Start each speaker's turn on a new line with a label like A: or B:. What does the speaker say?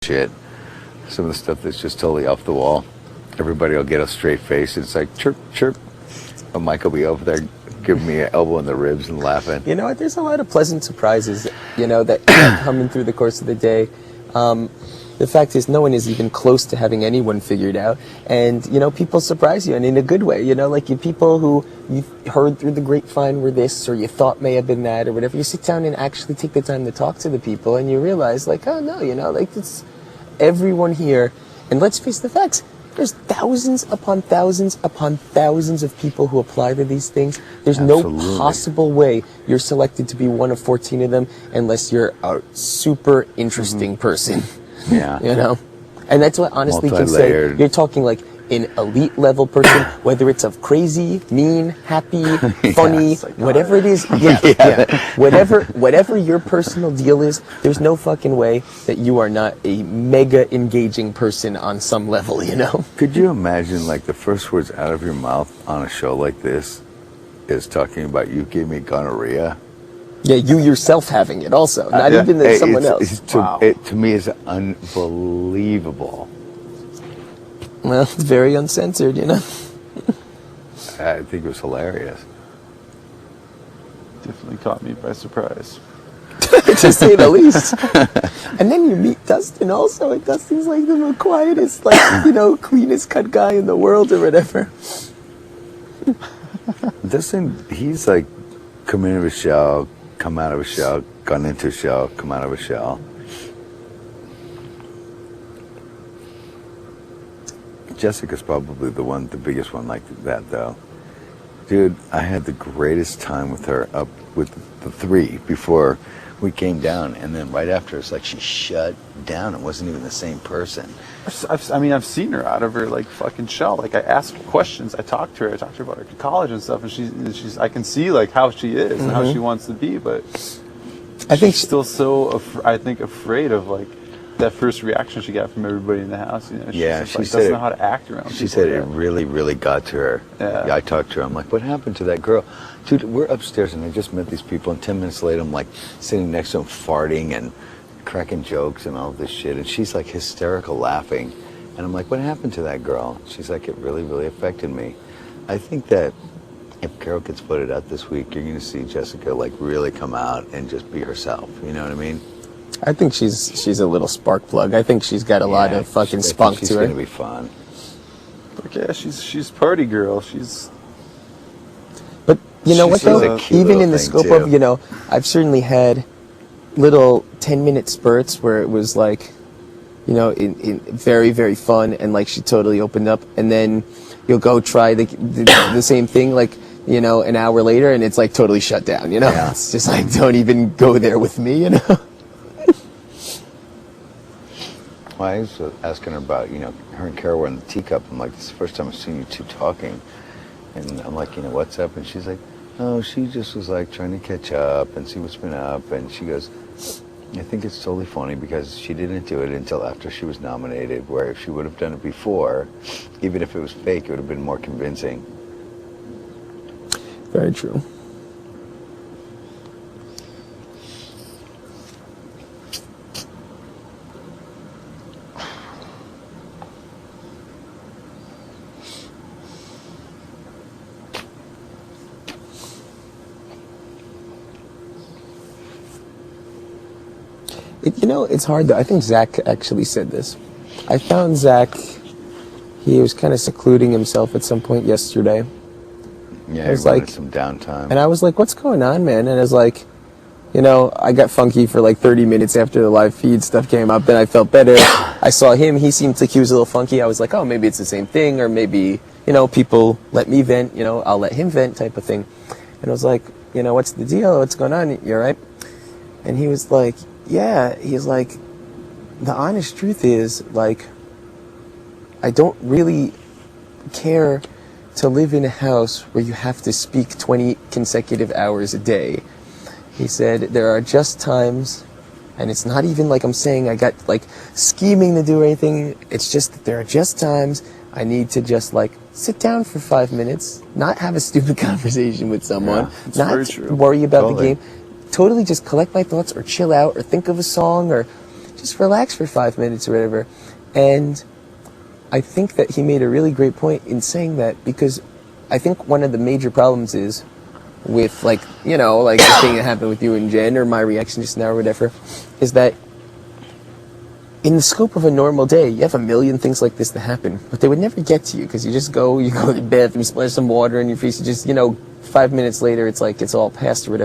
A: shit. Some of the stuff that's just totally off the wall. Everybody will get a straight face. It's like chirp, chirp. And Mike will be over there giving me an elbow in the ribs and laughing.
B: You know what? There's a lot of pleasant surprises, that come in through the course of the day. The fact is, no one is even close to having anyone figured out. And, people surprise you, and in a good way. Like you people who you heard through the grapevine were this, or you thought may have been that, or whatever. You sit down and actually take the time to talk to the people, and you realize, like, oh, no, it's everyone here. And let's face the facts. There's thousands upon thousands upon thousands of people who apply to these things. There's
A: Absolutely.
B: no possible way you're selected to be one of 14 of them unless you're a super interesting person.
A: Yeah.
B: And that's what honestly can say. You're talking like an elite level person, whether it's of crazy, mean, happy, funny, whatever it is. Whatever your personal deal is, there's no fucking way that you are not a mega engaging person on some level,
A: Could you imagine, like, the first words out of your mouth on a show like this is talking about you gave me gonorrhea?
B: Yeah, you yourself having it also, not even someone else.
A: To me, it's unbelievable.
B: Well, it's very uncensored,
A: I think it was hilarious.
C: Definitely caught me by surprise.
B: To say the least. And then you meet Dustin also, and Dustin's like the quietest, cleanest cut guy in the world or whatever.
A: Dustin, he's like come into a shell, come out of a shell, gone into a shell, come out of a shell. Jessica's probably the biggest one like that, though. Dude, I had the greatest time with her up with the three before we came down, and then right after, it's like she shut down. It wasn't even the same person.
C: I've seen her out of her like fucking shell. Like I asked questions, I talked to her about her college and stuff, and she's I can see like how she is and how she wants to be, but I think she's still so afraid of like that first reaction she got from everybody in the house. She doesn't know how to act around people.
A: She said it really, really got to her. Yeah. I talked to her. I'm like, what happened to that girl? Dude, we're upstairs and I just met these people, and 10 minutes later I'm like sitting next to them farting and cracking jokes and all this shit, and she's like hysterical laughing, and I'm like, what happened to that girl? She's like, it really, really affected me. I think that if Carol gets voted out this week, you're going to see Jessica like really come out and just be herself. You know what I mean?
B: I think she's a little spark plug. I think she's got a lot of fucking spunk to her.
A: She's going to be fun.
C: But yeah, she's party girl.
B: But you know what though? Even in the scope of, I've certainly had little 10-minute spurts where it was like, in very, very fun, and like she totally opened up, and then you'll go try the same thing like, an hour later, and it's like totally shut down,
A: Yeah.
B: It's just like, don't even go there with me,
A: Well, I was asking her about, her and Carol were in the teacup. I'm like, this is the first time I've seen you two talking. And I'm like, what's up? And she's like, oh, she just was like trying to catch up and see what's been up. And she goes, I think it's totally funny because she didn't do it until after she was nominated, where if she would have done it before, even if it was fake, it would have been more convincing.
B: Very true. It's hard though. I think Zach actually said this. I found Zach, he was kind of secluding himself at some point yesterday.
A: Yeah, he wanted some downtime.
B: And I was like, what's going on, man? And I was like, I got funky for like 30 minutes after the live feed stuff came up. Then I felt better. I saw him. He seemed like he was a little funky. I was like, oh, maybe it's the same thing, or maybe, people let me vent, I'll let him vent type of thing. And I was like, what's the deal? What's going on? You all right? And he was like, yeah, he's like, the honest truth is, like, I don't really care to live in a house where you have to speak 20 consecutive hours a day. He said, there are just times, and it's not even like I'm saying I got, like, scheming to do anything. It's just that there are just times I need to just, like, sit down for 5 minutes, not have a stupid conversation with someone, not worry about the game. Totally just collect my thoughts or chill out or think of a song or just relax for 5 minutes or whatever. And I think that he made a really great point in saying that, because I think one of the major problems is with, like, you know, like the thing that happened with you and Jen, or my reaction just now or whatever, is that in the scope of a normal day, you have a million things like this that happen, but they would never get to you, because you go to the bathroom, you splash some water in your face, you just, you know, 5 minutes later, it's like it's all past or whatever.